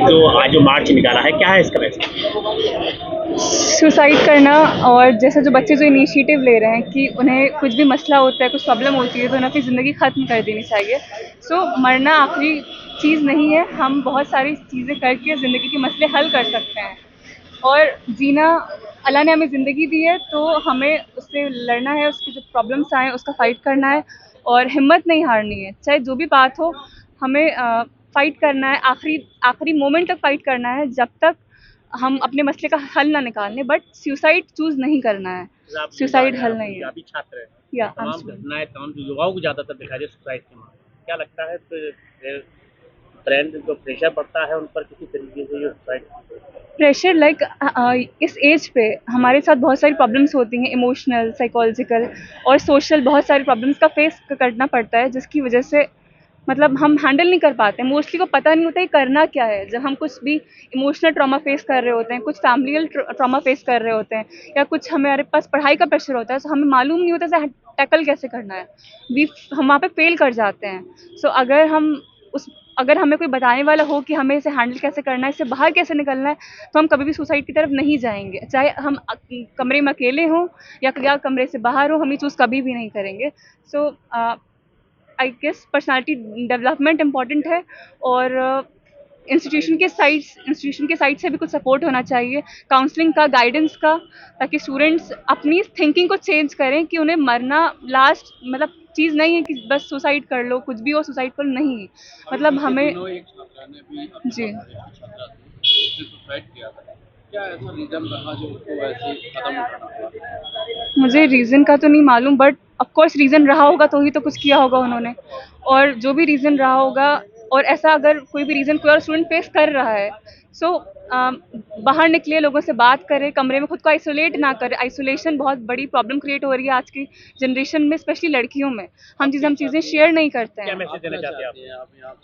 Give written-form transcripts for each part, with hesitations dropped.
जो आज जो मार्च निकाला है, क्या है इसका मैसेज? सुसाइड करना, और जैसे जो बच्चे जो इनिशिएटिव ले रहे हैं कि उन्हें कुछ भी मसला होता है, कुछ प्रॉब्लम होती है, तो उन्हें अपनी ज़िंदगी ख़त्म कर देनी चाहिए। सो मरना आखिरी चीज़ नहीं है, हम बहुत सारी चीज़ें करके ज़िंदगी के मसले हल कर सकते हैं। और जीना, अल्लाह ने हमें ज़िंदगी दी है तो हमें उससे लड़ना है, उसकी जो प्रॉब्लम्स आएँ उसका फ़ाइट करना है और हिम्मत नहीं हारनी है। चाहे जो भी बात हो, हमें फ़ाइट करना है, आखिरी आखिरी मोमेंट तक फ़ाइट करना है, जब तक हम अपने मसले का हल ना निकाल लें। बट सुसाइड चूज़ नहीं करना है, जैसे आप युवा सुसाइड हैं, हल आप नहीं है। पंजाबी छात्र हैं, या आई एम तमाम सॉरी। घटनाएँ, तमाम जो युवाओं को ज़्यादातर दिखाई दे सुसाइड के मामले में। क्या लगता है फिर ट्रेंड जो प्रेशर पड़ता है उन पर किसी तरीके से जो सुसाइड? प्रेशर लाइक इस एज पे हमारे साथ बहुत सारी प्रॉब्लम्स होती हैं, इमोशनल, साइकोलॉजिकल और सोशल, बहुत सारी प्रॉब्लम्स का फेस करना पड़ता है, जिसकी वजह से मतलब हम हैंडल नहीं कर पाते हैं। मोस्टली को पता नहीं होता है करना क्या है। जब हम कुछ भी इमोशनल ट्रॉमा फेस कर रहे होते हैं, कुछ फैमिलियल ट्रॉमा फेस कर रहे होते हैं, या कुछ हमारे पास पढ़ाई का प्रेशर होता है, तो हमें मालूम नहीं होता है टैकल कैसे करना है। हम वहाँ पे फेल कर जाते हैं। सो अगर हमें कोई बताने वाला हो कि हमें इसे हैंडल कैसे करना है, इससे बाहर कैसे निकलना है, तो हम कभी भी सुसाइड की तरफ नहीं जाएंगे। चाहे हम कमरे में अकेले हों या कमरे से बाहर हो, हम ये चूज़ कभी भी नहीं करेंगे। So I guess personality development important है, और इंस्टीट्यूशन के साइड से भी कुछ सपोर्ट होना चाहिए, काउंसलिंग का, गाइडेंस का, ताकि स्टूडेंट्स अपनी थिंकिंग को चेंज करें कि उन्हें मरना लास्ट मतलब चीज़ नहीं है, कि बस सुसाइड कर लो, कुछ भी हो सुसाइड कर लो, नहीं। मतलब हमें एक छात्रा ने भी आपके जी, कॉलेज की छात्रा थी, उसने सुसाइड किया था। क्या ऐसा रीजन रहा जो उसको वैसे कदम उठाना पड़ा? मुझे रीज़न का तो नहीं मालूम, बट ऑफ कोर्स रीज़न रहा होगा तो ही तो कुछ किया होगा उन्होंने। और जो भी रीज़न रहा होगा, और ऐसा अगर कोई भी रीज़न कोई और स्टूडेंट फेस कर रहा है, सो बाहर निकले, लोगों से बात करें, कमरे में खुद को आइसोलेट ना करें। आइसोलेशन बहुत बड़ी प्रॉब्लम क्रिएट हो रही है आज की जनरेशन में, स्पेशली लड़कियों में। हम चीज़ें शेयर नहीं करते क्या हैं। मैसेज देना चाहते हैं आप? आप यहाँ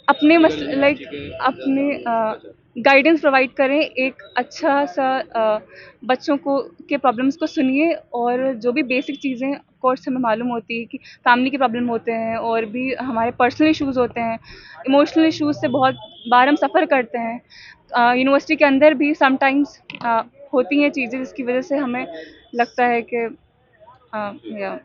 अपने लाइक चीजें अपने गाइडेंस प्रोवाइड करें, एक अच्छा सा बच्चों को के प्रॉब्लम्स को सुनिए, और जो भी बेसिक चीज़ें कोर्स हमें मालूम होती है कि फैमिली के प्रॉब्लम होते हैं, और भी हमारे पर्सनल इश्यूज़ होते हैं, इमोशनल इश्यूज़ से बहुत बार हम सफ़र करते हैं। यूनिवर्सिटी के अंदर भी समटाइम्स होती हैं चीज़ें, जिसकी वजह से हमें लगता है कि या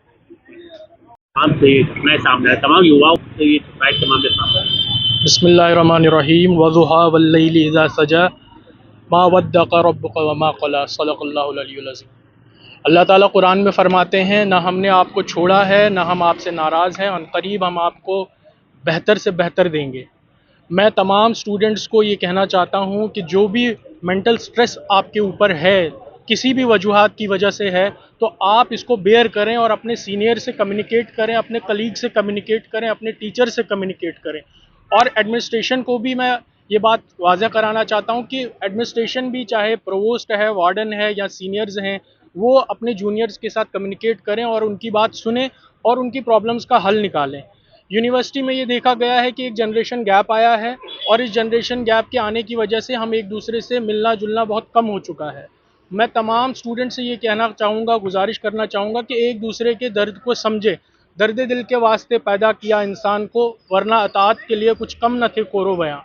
तमाम से ये घटनाएँ सामने आए, तमाम युवाओं से ये सुसाइड के मामले सामने आए। बिस्मिल्लाहिर्रहमानिर्रहीम वज़ुहा वल्लैलि इज़ा सजा मा वद्दअका रब्बुका वमा क़ला सदक़ल्लाहुल अलियुल अज़ीम। अल्लाह ताला कुरान में फ़रमाते हैं, ना हमने आपको छोड़ा है, ना हम आपसे नाराज़ हैं, अनक़रीब हम आपको बेहतर से बेहतर देंगे। मैं तमाम स्टूडेंट्स को ये कहना चाहता हूँ कि जो भी मेंटल स्ट्रेस आपके ऊपर है, किसी भी वजूहात की वजह से है, तो आप इसको बेयर करें और अपने सीनियर से कम्युनिकेट करें, अपने कलीग से कम्युनिकेट करें, अपने टीचर से कम्युनिकेट करें। और एडमिनिस्ट्रेशन को भी मैं ये बात वाज़ह कराना चाहता हूँ कि एडमिनिस्ट्रेशन भी, चाहे प्रोवोस्ट है, वार्डन है या सीनियर्स हैं, वो अपने जूनियर्स के साथ कम्युनिकेट करें और उनकी बात सुनें और उनकी प्रॉब्लम्स का हल निकालें। यूनिवर्सिटी में ये देखा गया है कि एक जनरेशन गैप आया है, और इस जनरेशन गैप के आने की वजह से हम एक दूसरे से मिलना जुलना बहुत कम हो चुका है। मैं तमाम स्टूडेंट से ये कहना चाहूँगा, गुजारिश करना चाहूँगा कि एक दूसरे के दर्द को समझे। दर्द दिल के वास्ते पैदा किया इंसान को, वरना अतात के लिए कुछ कम न थे कोरो बयां।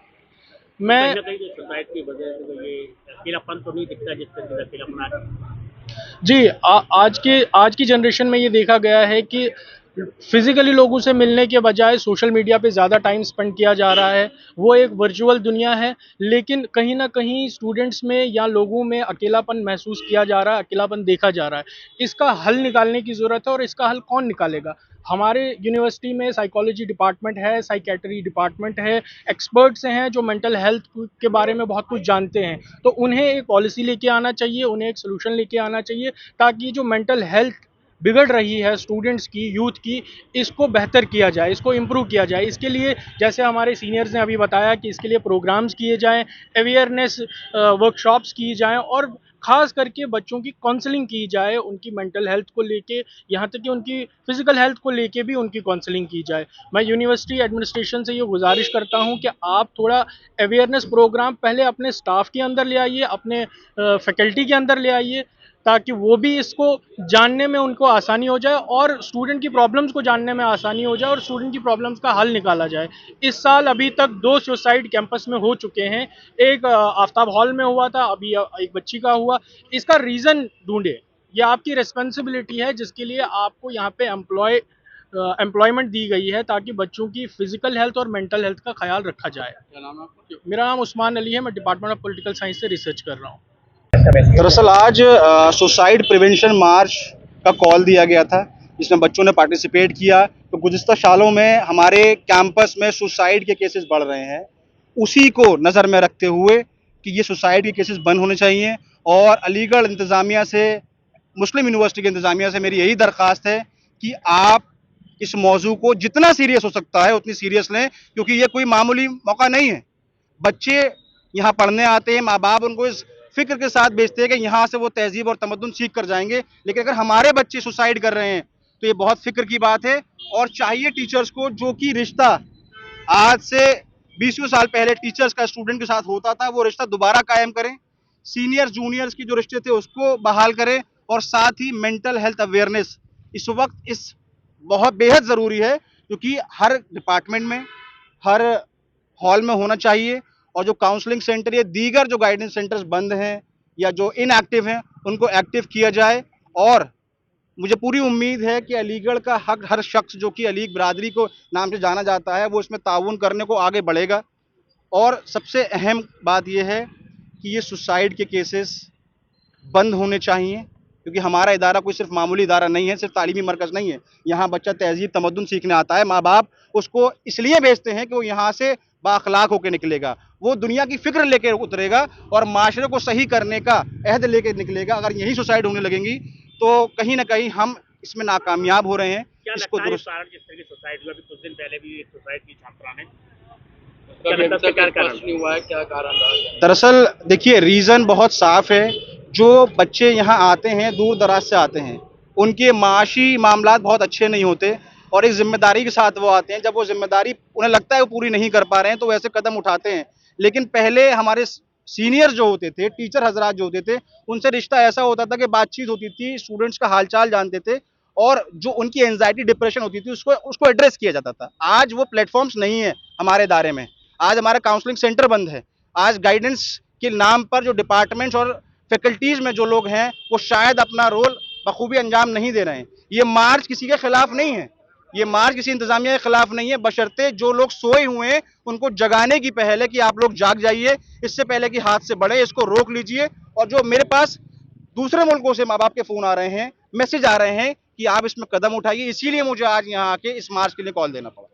मैं कहीं न कहीं जो सुसाइड की वजह से तो ये अकेलापन तो नहीं दिखता जिस तरीके से अकेलापन आज। जी, आज की जनरेशन में ये देखा गया है कि फिज़िकली लोगों से मिलने के बजाय सोशल मीडिया पे ज़्यादा टाइम स्पेंड किया जा रहा है। वो एक वर्चुअल दुनिया है, लेकिन कहीं न कहीं स्टूडेंट्स में या लोगों में अकेलापन महसूस किया जा रहा है, अकेलापन देखा जा रहा है। इसका हल निकालने की ज़रूरत है, और इसका हल कौन निकालेगा? हमारे यूनिवर्सिटी में साइकोलॉजी डिपार्टमेंट है, साइकियाट्री डिपार्टमेंट है, एक्सपर्ट्स हैं जो मेंटल हेल्थ के बारे में बहुत कुछ जानते हैं। तो उन्हें एक पॉलिसी लेके आना चाहिए, उन्हें एक सॉल्यूशन लेके आना चाहिए, ताकि जो मेंटल हेल्थ बिगड़ रही है स्टूडेंट्स की, यूथ की, इसको बेहतर किया जाए, इसको इम्प्रूव किया जाए। इसके लिए जैसे हमारे सीनियर्स ने अभी बताया कि इसके लिए प्रोग्राम्स किए जाएँ, अवेयरनेस वर्कशॉप्स की जाएँ, और ख़ास करके बच्चों की काउंसलिंग की जाए, उनकी मेंटल हेल्थ को लेके, यहाँ तक कि उनकी फ़िज़िकल हेल्थ को लेके भी उनकी काउंसलिंग की जाए। मैं यूनिवर्सिटी एडमिनिस्ट्रेशन से ये गुज़ारिश करता हूँ कि आप थोड़ा अवेयरनेस प्रोग्राम पहले अपने स्टाफ के अंदर ले आइए, अपने फैकल्टी के अंदर ले आइए। ताकि वो भी इसको जानने में उनको आसानी हो जाए और स्टूडेंट की प्रॉब्लम्स को जानने में आसानी हो जाए और स्टूडेंट की प्रॉब्लम्स का हल निकाला जाए। इस साल अभी तक 2 सुसाइड कैंपस में हो चुके हैं। एक आफ्ताब हॉल में हुआ था, अभी एक बच्ची का हुआ। इसका रीज़न ढूंढे, ये आपकी रिस्पॉन्सिबिलिटी है जिसके लिए आपको यहाँ पे एम्प्लॉयमेंट दी गई है ताकि बच्चों की फिजिकल हेल्थ और मेंटल हेल्थ का ख्याल रखा जाए। क्या नाम है आपका? मेरा नाम उस्मान अली है, मैं डिपार्टमेंट ऑफ पॉलिटिकल साइंस से रिसर्च कर रहा हूँ। दरअसल आज सुसाइड प्रिवेंशन मार्च का कॉल दिया गया था जिसमें बच्चों ने पार्टिसिपेट किया। तो गुज़िश्ता सालों में हमारे कैंपस में सुसाइड के केसेस बढ़ रहे हैं, उसी को नज़र में रखते हुए कि ये सुसाइड के केसेस बंद होने चाहिए। और अलीगढ़ इंतज़ामिया से, मुस्लिम यूनिवर्सिटी के इंतज़ामिया से मेरी यही दरख्वास्त है कि आप इस मौजू को जितना सीरियस हो सकता है उतनी सीरियस लें, क्योंकि ये कोई मामूली मौका नहीं है। बच्चे यहाँ पढ़ने आते हैं, माँ बाप उनको इस फिक्र के साथ भेजते हैं कि यहाँ से वो तहजीब और तमद्दुन सीख कर जाएंगे, लेकिन अगर हमारे बच्चे सुसाइड कर रहे हैं तो ये बहुत फिक्र की बात है। और चाहिए टीचर्स को, जो कि रिश्ता आज से 20 साल पहले टीचर्स का स्टूडेंट के साथ होता था, वो रिश्ता दोबारा कायम करें। सीनियर्स जूनियर्स की जो रिश्ते थे उसको बहाल करें, और साथ ही मेंटल हेल्थ अवेयरनेस इस वक्त इस बहुत बेहद ज़रूरी है, क्योंकि हर डिपार्टमेंट में, हर हॉल में होना चाहिए। और जो काउंसलिंग सेंटर या दीगर जो गाइडेंस सेंटर्स बंद हैं या जो इनएक्टिव हैं उनको एक्टिव किया जाए। और मुझे पूरी उम्मीद है कि अलीगढ़ का हर शख्स जो कि अलीग बरादरी को नाम से जाना जाता है वो इसमें ताउन करने को आगे बढ़ेगा। और सबसे अहम बात यह है कि ये सुसाइड के केसेस बंद होने चाहिए, क्योंकि हमारा इदारा कोई सिर्फ मामूली इदारा नहीं है, सिर्फ तालीमी मरकज़ नहीं है। यहाँ बच्चा तहजीब तमद्दुन सीखने आता है, माँ बाप उसको इसलिए भेजते हैं कि वो यहाँ से बाअखलाक होकर निकलेगा, वो दुनिया की फिक्र लेकर उतरेगा और माशरे को सही करने का अहद लेकर निकलेगा। अगर यही सुसाइड होने लगेंगी तो कहीं ना कहीं हम इसमें नाकामयाब हो रहे हैं। क्या इसको लगता है दुरुस्त कारण जिस तरह की सुसाइड हुआ? अभी कुछ दिन पहले भी एक सुसाइड की छात्रा ने, उसका भी लगता है अभी तक क्या कारण? स्पष्ट नहीं हुआ है क्या कारण रहा। दरअसल देखिए, रीज़न बहुत साफ है। जो बच्चे यहाँ आते हैं, दूर दराज से आते हैं, उनके माशी मामलात बहुत अच्छे नहीं होते और एक जिम्मेदारी के साथ वो आते हैं। जब वो जिम्मेदारी उन्हें लगता है वो पूरी नहीं कर पा रहे हैं तो वैसे कदम उठाते हैं। लेकिन पहले हमारे सीनियर जो होते थे, टीचर हजरात जो होते थे, उनसे रिश्ता ऐसा होता था कि बातचीत होती थी, स्टूडेंट्स का हालचाल जानते थे और जो उनकी एंजाइटी डिप्रेशन होती थी उसको एड्रेस किया जाता था। आज वो प्लेटफॉर्म्स नहीं है हमारे इदारे में। आज हमारा काउंसलिंग सेंटर बंद है। आज गाइडेंस के नाम पर जो डिपार्टमेंट्स और फैकल्टीज़ में जो लोग हैं वो शायद अपना रोल बखूबी अंजाम नहीं दे रहे हैं। ये मार्च किसी के खिलाफ नहीं है, ये मार्च किसी इंतजामिया के खिलाफ नहीं है, बशर्ते जो लोग सोए हुए हैं उनको जगाने की पहल है कि आप लोग जाग जाइए, इससे पहले कि हाथ से बढ़े, इसको रोक लीजिए। और जो मेरे पास दूसरे मुल्कों से माँ बाप के फ़ोन आ रहे हैं, मैसेज आ रहे हैं कि आप इसमें कदम उठाइए, इसीलिए मुझे आज यहाँ आके इस मार्च के लिए कॉल देना पड़ा।